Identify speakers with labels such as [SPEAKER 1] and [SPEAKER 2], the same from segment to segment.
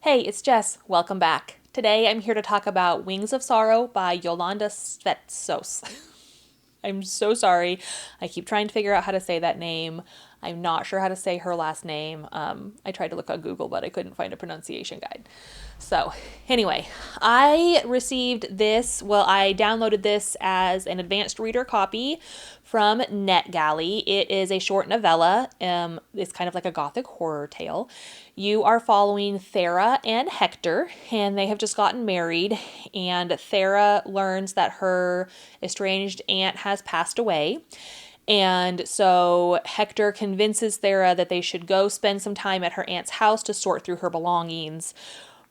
[SPEAKER 1] Hey, it's Jess. Welcome back. Today I'm here to talk about Wings of Sorrow by Yolanda Svetsos. I'm so sorry. I keep trying to figure out how to say that name. I'm not sure how to say her last name. I tried to look on Google, but I couldn't find a pronunciation guide. So, anyway, I received this. Well, I downloaded this as an advanced reader copy from NetGalley. It is a short novella. It's kind of like a gothic horror tale. You are following Thera and Hector, and they have just gotten married. And Thera learns that her estranged aunt has passed away. And so Hector convinces Thera that they should go spend some time at her aunt's house to sort through her belongings.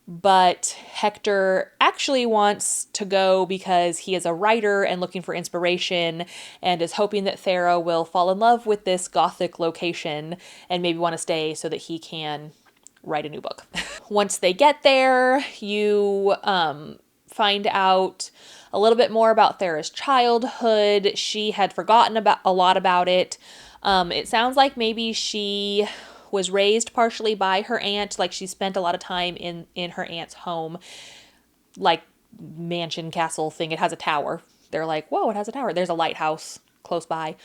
[SPEAKER 1] But Hector actually wants to go because he is a writer and looking for inspiration and is hoping that Thera will fall in love with this gothic location and maybe want to stay so that he can write a new book. Once they get there, you find out a little bit more about Thera's childhood. She had forgotten about a lot about it. It sounds like maybe she was raised partially by her aunt, like she spent a lot of time in her aunt's home, like mansion castle thing. It has a tower. They're like, whoa, it has a tower. There's a lighthouse close by.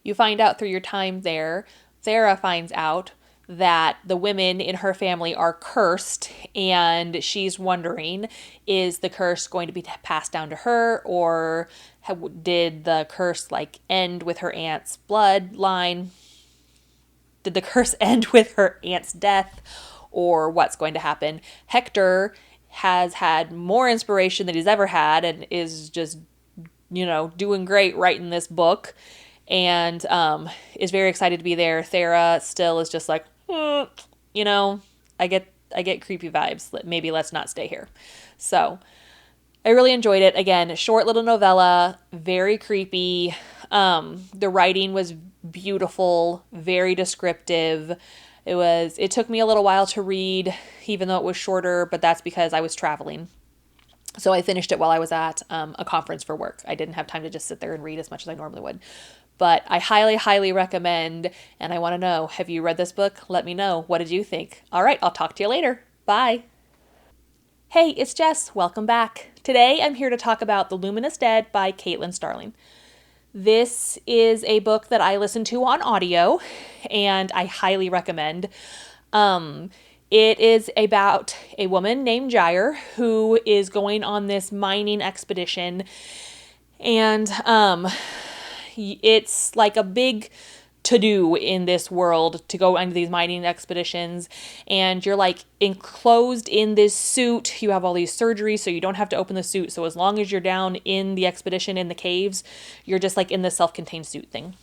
[SPEAKER 1] You find out through your time there. Thera finds out that the women in her family are cursed, and she's wondering, is the curse going to be passed down to her, or did the curse like end with her aunt's bloodline? Did the curse end with her aunt's death, or what's going to happen? Hector has had more inspiration than he's ever had and is just, doing great writing this book, and is very excited to be there. Thera still is just like, I get creepy vibes. Maybe let's not stay here. So I really enjoyed it. Again, short little novella, very creepy. The writing was beautiful, very descriptive. It took me a little while to read, even though it was shorter, but that's because I was traveling. So I finished it while I was at a conference for work. I didn't have time to just sit there and read as much as I normally would. But I highly, highly recommend, and I want to know, have you read this book? Let me know. What did you think? All right, I'll talk to you later. Bye. Hey, it's Jess. Welcome back. Today I'm here to talk about The Luminous Dead by Caitlin Starling. This is a book that I listened to on audio, and I highly recommend. It is about a woman named Jair who is going on this mining expedition, and it's like a big to-do in this world to go on these mining expeditions, and you're like enclosed in this suit. You have all these surgeries, so you don't have to open the suit. So as long as you're down in the expedition in the caves, you're just like in the self-contained suit thing.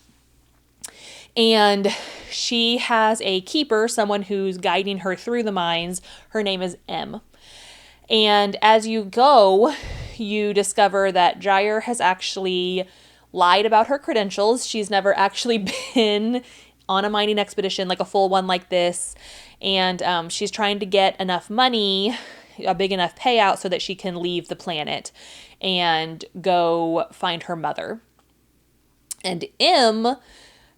[SPEAKER 1] And she has a keeper, someone who's guiding her through the mines. Her name is M. And as you go, you discover that Jair has actually lied about her credentials. She's never actually been on a mining expedition, like a full one like this. And she's trying to get enough money, a big enough payout, so that she can leave the planet and go find her mother. And M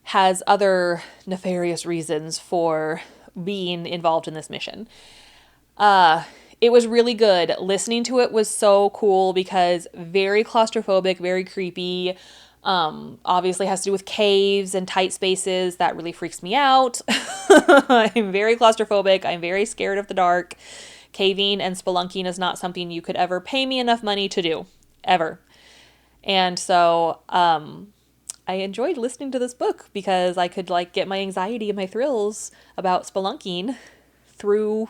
[SPEAKER 1] has other nefarious reasons for being involved in this mission. It was really good. Listening to it was so cool because very claustrophobic, very creepy. Obviously has to do with caves and tight spaces. That really freaks me out. I'm very claustrophobic. I'm very scared of the dark. Caving and spelunking is not something you could ever pay me enough money to do. Ever. And so, I enjoyed listening to this book because I could like get my anxiety and my thrills about spelunking through,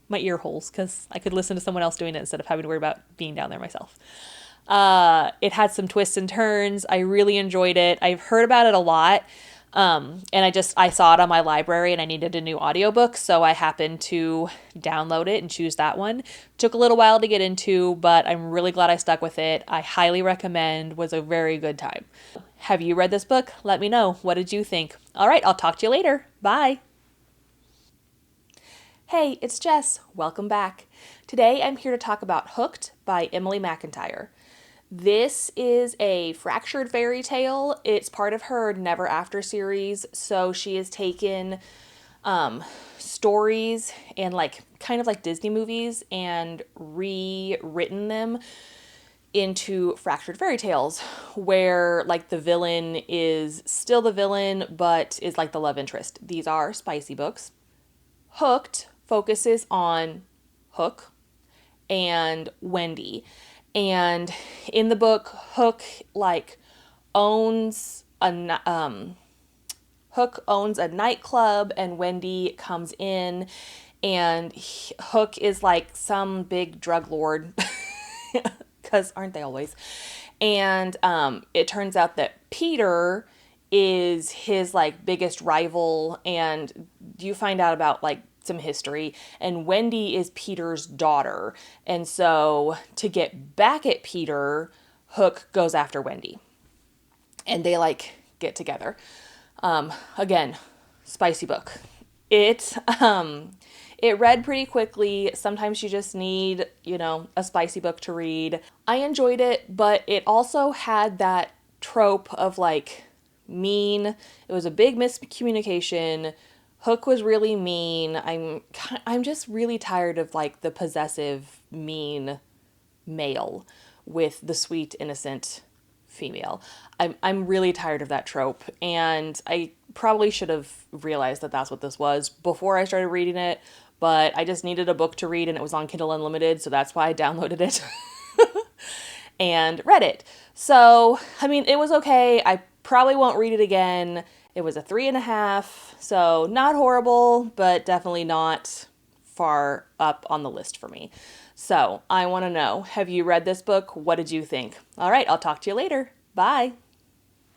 [SPEAKER 1] my ear holes, because I could listen to someone else doing it instead of having to worry about being down there myself. It had some twists and turns. I really enjoyed it. I've heard about it a lot. And I saw it on my library and I needed a new audiobook. So I happened to download it and choose that one. Took a little while to get into, but I'm really glad I stuck with it. I highly recommend. Was a very good time. Have you read this book? Let me know. What did you think? All right, I'll talk to you later. Bye. Hey, it's Jess. Welcome back. Today I'm here to talk about Hooked by Emily McIntyre. This is a fractured fairy tale. It's part of her Never After series. So she has taken stories and like kind of like Disney movies and rewritten them into fractured fairy tales where like the villain is still the villain but is like the love interest. These are spicy books. Hooked focuses on Hook and Wendy. And in the book, like owns Hook owns a nightclub and Wendy comes in, and Hook is like some big drug lord because aren't they always? And it turns out that Peter is his like biggest rival, and you find out about like some history, and Wendy is Peter's daughter. And so to get back at Peter, Hook goes after Wendy. And they like get together. Again, spicy book. It it read pretty quickly. Sometimes you just need, a spicy book to read. I enjoyed it, but it also had that trope of like mean. It was a big miscommunication. Hook was really mean. I'm just really tired of like the possessive mean male with the sweet innocent female. I'm really tired of that trope, and I probably should have realized that that's what this was before I started reading it, but I just needed a book to read and it was on Kindle Unlimited, so that's why I downloaded it and read it. So, I mean, it was okay. I probably won't read it again. It was a 3.5, so not horrible, but definitely not far up on the list for me. So I want to know, have you read this book? What did you think? All right, I'll talk to you later. Bye.